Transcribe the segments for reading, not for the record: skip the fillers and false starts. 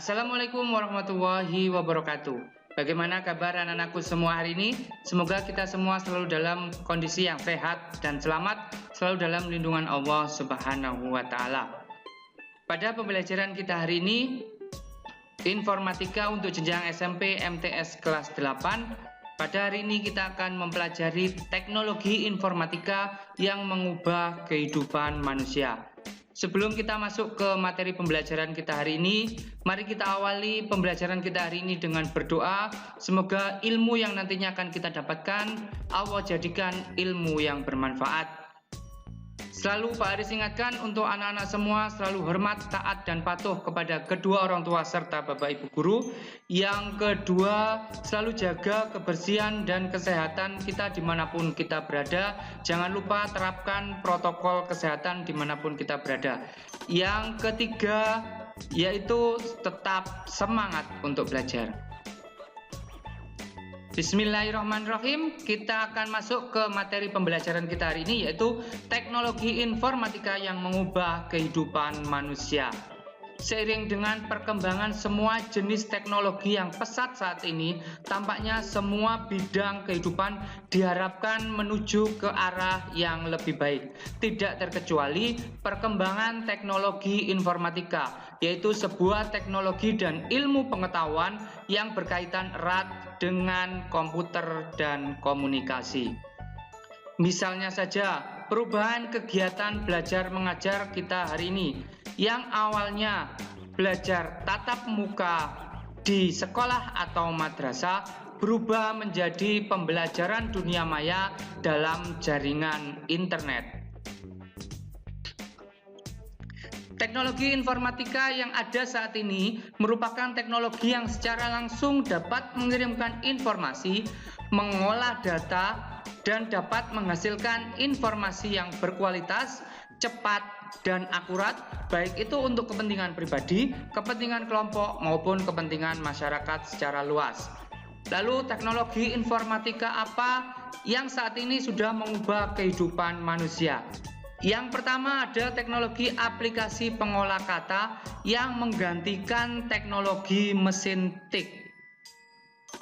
Assalamualaikum warahmatullahi wabarakatuh. Bagaimana kabar anak-anakku semua hari ini? Semoga kita semua selalu dalam kondisi yang sehat dan selamat, selalu dalam lindungan Allah Subhanahu wa Ta'ala. Pada pembelajaran kita hari ini, informatika untuk jenjang SMP MTS kelas 8. Pada hari ini kita akan mempelajari teknologi informatika yang mengubah kehidupan manusia. Sebelum kita masuk ke materi pembelajaran kita hari ini, mari kita awali pembelajaran kita hari ini dengan berdoa. Semoga ilmu yang nantinya akan kita dapatkan, Allah jadikan ilmu yang bermanfaat. Selalu Pak Aris ingatkan untuk anak-anak semua selalu hormat, taat, dan patuh kepada kedua orang tua serta Bapak Ibu Guru. Yang kedua, selalu jaga kebersihan dan kesehatan kita dimanapun kita berada. Jangan lupa terapkan protokol kesehatan dimanapun kita berada. Yang ketiga, yaitu tetap semangat untuk belajar. Bismillahirrahmanirrahim. Kita akan masuk ke materi pembelajaran kita hari ini, yaitu teknologi informatika yang mengubah kehidupan manusia. Seiring dengan perkembangan semua jenis teknologi yang pesat saat ini, tampaknya semua bidang kehidupan diharapkan menuju ke arah yang lebih baik. Tidak terkecuali perkembangan teknologi informatika, yaitu sebuah teknologi dan ilmu pengetahuan yang berkaitan erat dengan komputer dan komunikasi. Misalnya saja, perubahan kegiatan belajar mengajar kita hari ini, yang awalnya belajar tatap muka di sekolah atau madrasah, berubah menjadi pembelajaran dunia maya dalam jaringan internet. Teknologi informatika yang ada saat ini merupakan teknologi yang secara langsung dapat mengirimkan informasi, mengolah data, dan dapat menghasilkan informasi yang berkualitas, cepat, dan akurat, baik itu untuk kepentingan pribadi, kepentingan kelompok, maupun kepentingan masyarakat secara luas. Lalu teknologi informatika apa yang saat ini sudah mengubah kehidupan manusia? Yang pertama ada teknologi aplikasi pengolah kata yang menggantikan teknologi mesin tik.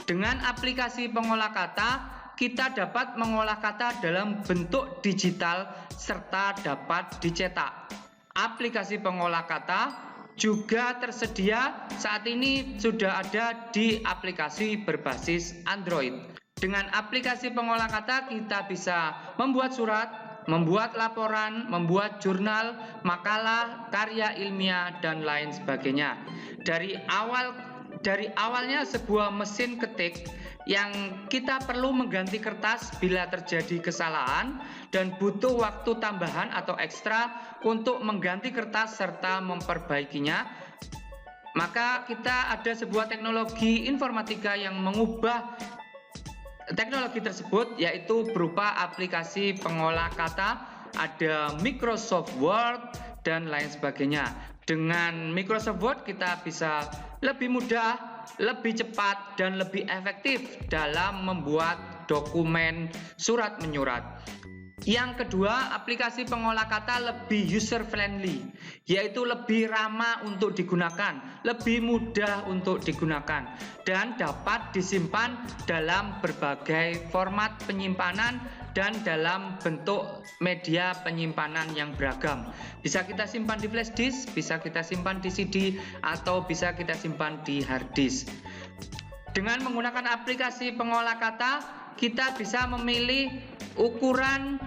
Dengan aplikasi pengolah kata, kita dapat mengolah kata dalam bentuk digital serta dapat dicetak. Aplikasi pengolah kata juga tersedia saat ini sudah ada di aplikasi berbasis Android. Dengan aplikasi pengolah kata kita bisa membuat surat, membuat laporan, membuat jurnal, makalah, karya ilmiah, dan lain sebagainya. Dari awalnya sebuah mesin ketik yang kita perlu mengganti kertas bila terjadi kesalahan dan butuh waktu tambahan atau ekstra untuk mengganti kertas serta memperbaikinya, maka kita ada sebuah teknologi informatika yang mengubah teknologi tersebut, yaitu berupa aplikasi pengolah kata, ada Microsoft Word, dan lain sebagainya. Dengan Microsoft Word kita bisa lebih mudah, lebih cepat, dan lebih efektif dalam membuat dokumen surat menyurat. Yang kedua, aplikasi pengolah kata lebih user friendly, yaitu lebih ramah untuk digunakan, lebih mudah untuk digunakan, dan dapat disimpan dalam berbagai format penyimpanan dan dalam bentuk media penyimpanan yang beragam. Bisa kita simpan di flash disk, bisa kita simpan di CD, atau bisa kita simpan di hard disk. Dengan menggunakan aplikasi pengolah kata, kita bisa memilih ukuran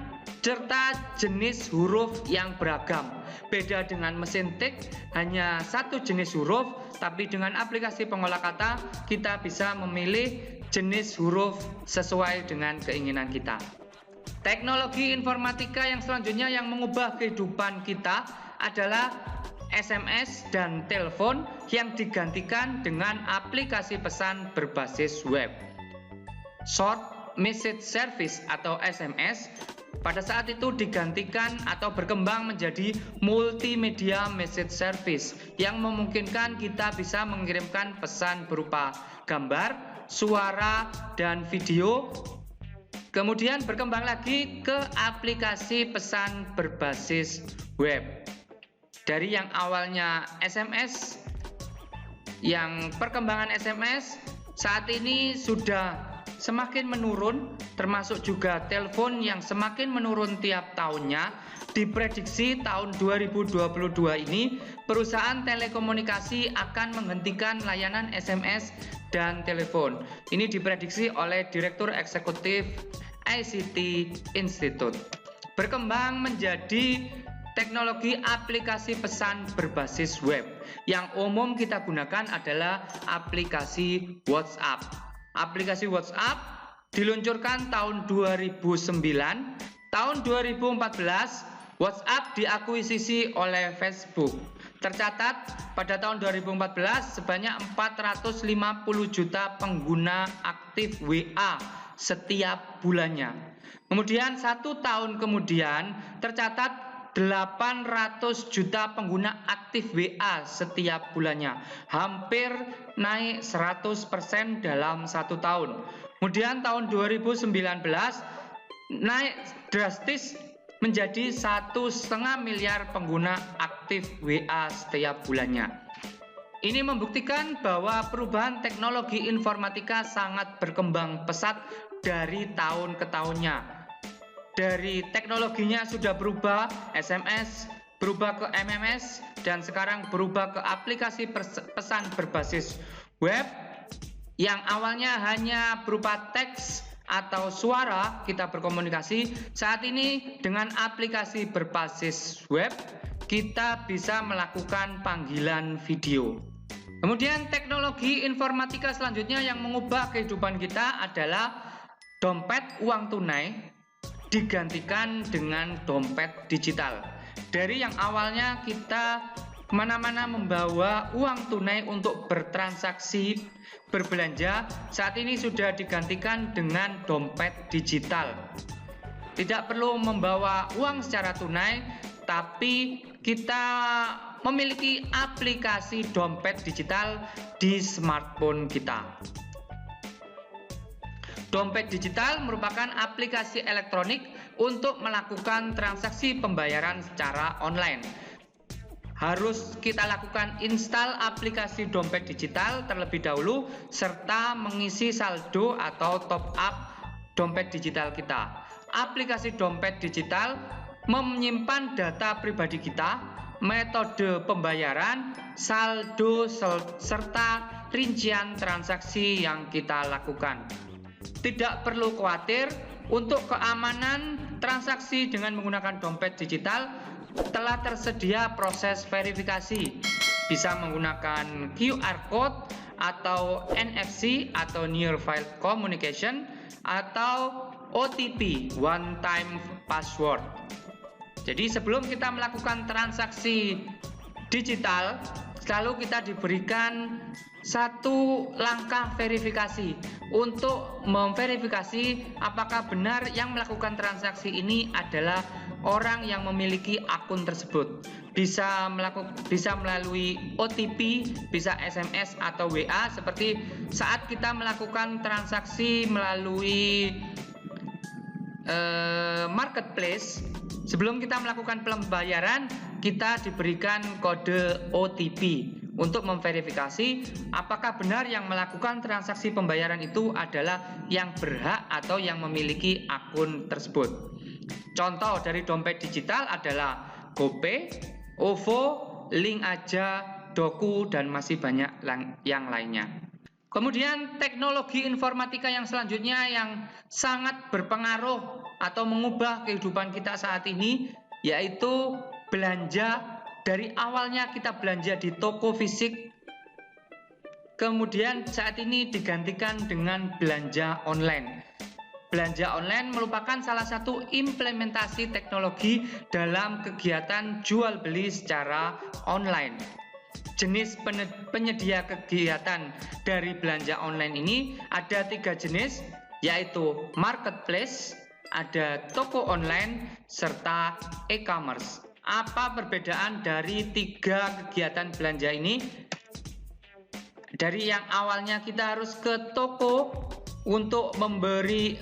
serta jenis huruf yang beragam. Beda dengan mesin tik, hanya satu jenis huruf, tapi dengan aplikasi pengolah kata, kita bisa memilih jenis huruf sesuai dengan keinginan kita. Teknologi informatika yang selanjutnya yang mengubah kehidupan kita adalah SMS dan telepon yang digantikan dengan aplikasi pesan berbasis web. Short Message Service atau SMS pada saat itu digantikan atau berkembang menjadi multimedia message service yang memungkinkan kita bisa mengirimkan pesan berupa gambar, suara, dan video. Kemudian berkembang lagi ke aplikasi pesan berbasis web. Dari yang awalnya SMS Yang perkembangan SMS saat ini sudah semakin menurun, termasuk juga telepon yang semakin menurun tiap tahunnya. Diprediksi tahun 2022 ini perusahaan telekomunikasi akan menghentikan layanan SMS dan telepon. Ini diprediksi oleh Direktur Eksekutif ICT Institute. Berkembang menjadi teknologi aplikasi pesan berbasis web. Yang umum kita gunakan adalah aplikasi WhatsApp. Aplikasi WhatsApp diluncurkan tahun 2009. Tahun 2014, WhatsApp diakuisisi oleh Facebook. Tercatat pada tahun 2014 sebanyak 450 juta pengguna aktif WA setiap bulannya. Kemudian 1 tahun kemudian tercatat 800 juta pengguna aktif WA setiap bulannya, hampir naik 100% dalam 1 tahun. Kemudian tahun 2019 naik drastis menjadi 1,5 miliar pengguna aktif WA setiap bulannya. Ini membuktikan bahwa perubahan teknologi informatika sangat berkembang pesat dari tahun ke tahunnya. Dari teknologinya sudah berubah, SMS berubah ke MMS, dan sekarang berubah ke aplikasi pesan berbasis web yang awalnya hanya berupa teks atau suara kita berkomunikasi. Saat ini dengan aplikasi berbasis web kita bisa melakukan panggilan video. Kemudian teknologi informatika selanjutnya yang mengubah kehidupan kita adalah dompet uang tunai digantikan dengan dompet digital. Dari yang awalnya kita kemana-mana membawa uang tunai untuk bertransaksi, berbelanja, saat ini sudah digantikan dengan dompet digital. Tidak perlu membawa uang secara tunai, tapi kita memiliki aplikasi dompet digital di smartphone kita. Dompet digital merupakan aplikasi elektronik untuk melakukan transaksi pembayaran secara online. Harus kita lakukan install aplikasi dompet digital terlebih dahulu serta mengisi saldo atau top up dompet digital kita. Aplikasi dompet digital menyimpan data pribadi kita, metode pembayaran, saldo serta rincian transaksi yang kita lakukan. Tidak perlu khawatir, untuk keamanan transaksi dengan menggunakan dompet digital telah tersedia proses verifikasi. Bisa menggunakan QR code atau NFC atau Near File Communication atau OTP, One Time Password. Jadi sebelum kita melakukan transaksi digital, selalu kita diberikan satu langkah verifikasi untuk memverifikasi apakah benar yang melakukan transaksi ini adalah orang yang memiliki akun tersebut. Bisa melalui OTP, bisa SMS atau WA, seperti saat kita melakukan transaksi melalui marketplace. Sebelum kita melakukan pembayaran, kita diberikan kode OTP untuk memverifikasi apakah benar yang melakukan transaksi pembayaran itu adalah yang berhak atau yang memiliki akun tersebut. Contoh dari dompet digital adalah GoPay, OVO, Link Aja, Doku, dan masih banyak yang lainnya. Kemudian teknologi informatika yang selanjutnya yang sangat berpengaruh atau mengubah kehidupan kita saat ini yaitu belanja. Dari awalnya kita belanja di toko fisik, kemudian saat ini digantikan dengan belanja online. Belanja online merupakan salah satu implementasi teknologi dalam kegiatan jual beli secara online. Jenis penyedia kegiatan dari belanja online ini ada 3 jenis, yaitu marketplace, ada toko online, serta e-commerce. Apa perbedaan dari 3 kegiatan belanja ini? Dari yang awalnya kita harus ke toko untuk membeli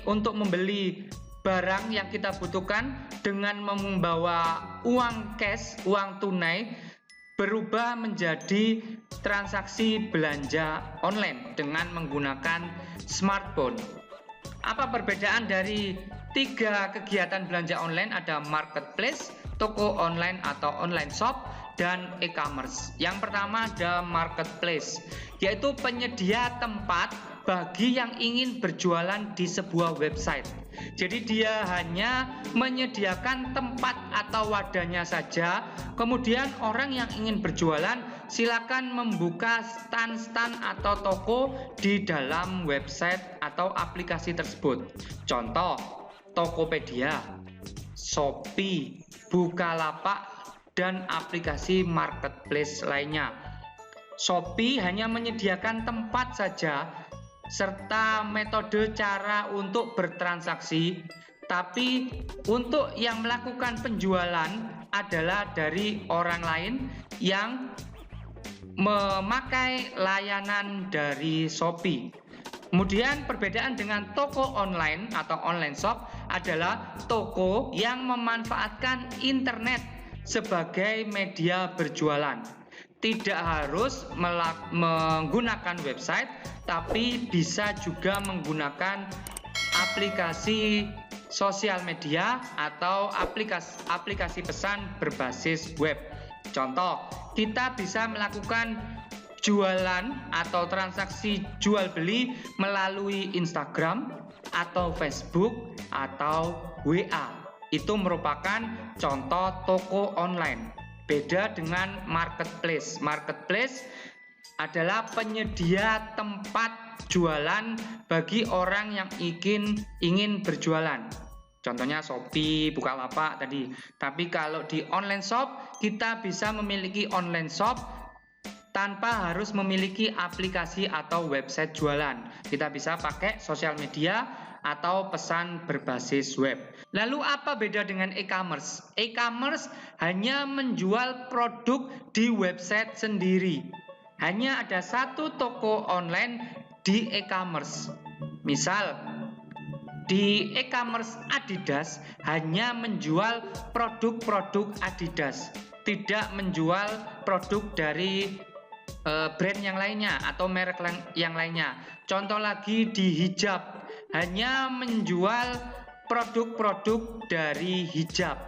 barang yang kita butuhkan dengan membawa uang cash, uang tunai. berubah menjadi transaksi belanja online dengan menggunakan smartphone. Apa perbedaan dari 3 kegiatan belanja online? Ada marketplace, toko online atau online shop, dan e-commerce. Yang pertama ada marketplace, yaitu penyedia tempat bagi yang ingin berjualan di sebuah website. Jadi dia hanya menyediakan tempat atau wadahnya saja, kemudian orang yang ingin berjualan silakan membuka stand-stand atau toko di dalam website atau aplikasi tersebut. Contoh, Tokopedia, Shopee, Bukalapak, dan aplikasi marketplace lainnya. Shopee hanya menyediakan tempat saja serta metode cara untuk bertransaksi, tapi untuk yang melakukan penjualan adalah dari orang lain yang memakai layanan dari Shopee. Kemudian perbedaan dengan toko online atau online shop adalah toko yang memanfaatkan internet sebagai media berjualan. Tidak harus menggunakan website, tapi bisa juga menggunakan aplikasi sosial media atau aplikasi pesan berbasis web. Contoh, kita bisa melakukan jualan atau transaksi jual beli melalui Instagram atau Facebook atau WA. Itu merupakan contoh toko online. Beda dengan marketplace. Marketplace adalah penyedia tempat jualan bagi orang yang ingin berjualan. Contohnya Shopee, Bukalapak tadi. Tapi kalau di online shop, kita bisa memiliki online shop tanpa harus memiliki aplikasi atau website jualan. Kita bisa pakai sosial media atau pesan berbasis web. Lalu apa beda dengan e-commerce? E-commerce hanya menjual produk di website sendiri. Hanya ada satu toko online di e-commerce. Misal, di e-commerce Adidas hanya menjual produk-produk Adidas, tidak menjual produk dari brand yang lainnya atau merek yang lainnya. Contoh lagi di hijab, hanya menjual produk-produk dari hijab.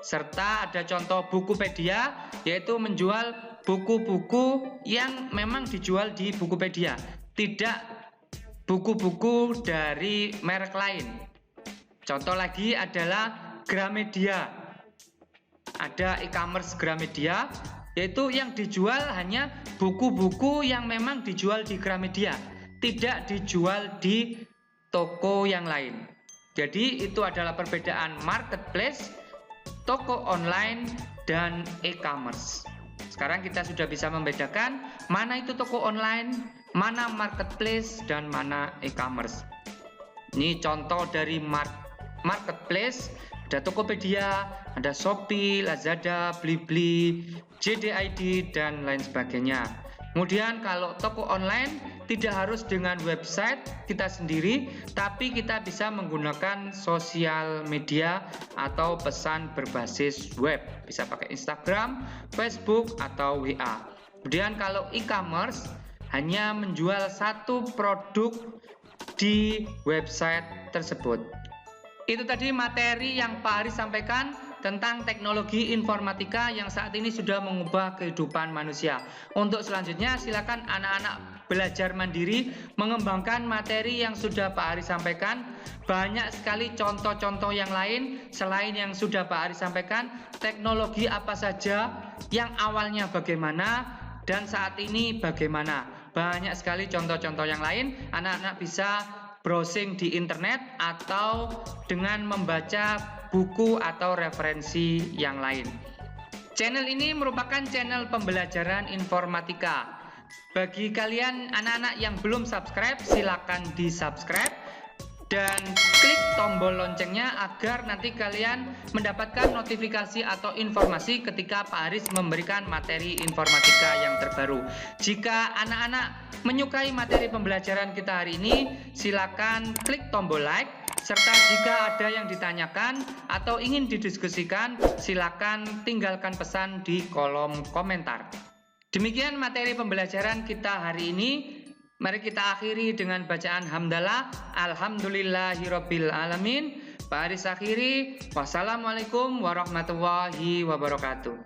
Serta ada contoh Bukupedia, yaitu menjual buku-buku yang memang dijual di Bukupedia, tidak buku-buku dari merek lain. Contoh lagi adalah Gramedia. Ada e-commerce Gramedia, yaitu yang dijual hanya buku-buku yang memang dijual di Gramedia, tidak dijual di toko yang lain. Jadi itu adalah perbedaan marketplace, toko online, dan e-commerce. Sekarang kita sudah bisa membedakan mana itu toko online, mana marketplace, dan mana e-commerce. Ini contoh dari marketplace. Ada Tokopedia, ada Shopee, Lazada, Blibli, JD.ID, dan lain sebagainya. Kemudian kalau toko online tidak harus dengan website kita sendiri, tapi kita bisa menggunakan sosial media atau pesan berbasis web. Bisa pakai Instagram, Facebook, atau WA. Kemudian kalau e-commerce hanya menjual satu produk di website tersebut. Itu tadi materi yang Pak Haris sampaikan tentang teknologi informatika yang saat ini sudah mengubah kehidupan manusia. Untuk selanjutnya silakan anak-anak belajar mandiri mengembangkan materi yang sudah Pak Haris sampaikan. Banyak sekali contoh-contoh yang lain selain yang sudah Pak Haris sampaikan. Teknologi apa saja, yang awalnya bagaimana, dan saat ini bagaimana. Banyak sekali contoh-contoh yang lain. Anak-anak bisa browsing di internet atau dengan membaca buku atau referensi yang lain. Channel ini merupakan channel pembelajaran informatika. Bagi kalian anak-anak yang belum subscribe, silakan di-subscribe dan klik tombol loncengnya agar nanti kalian mendapatkan notifikasi atau informasi ketika Pak Haris memberikan materi informatika yang terbaru. Jika anak-anak menyukai materi pembelajaran kita hari ini, silakan klik tombol like, Serta jika ada yang ditanyakan atau ingin didiskusikan, silakan tinggalkan pesan di kolom komentar. Demikian materi pembelajaran kita hari ini. Mari kita akhiri dengan bacaan hamdalah. Alhamdulillahirabbil alamin. Pak Aris akhiri. Wassalamualaikum warahmatullahi wabarakatuh.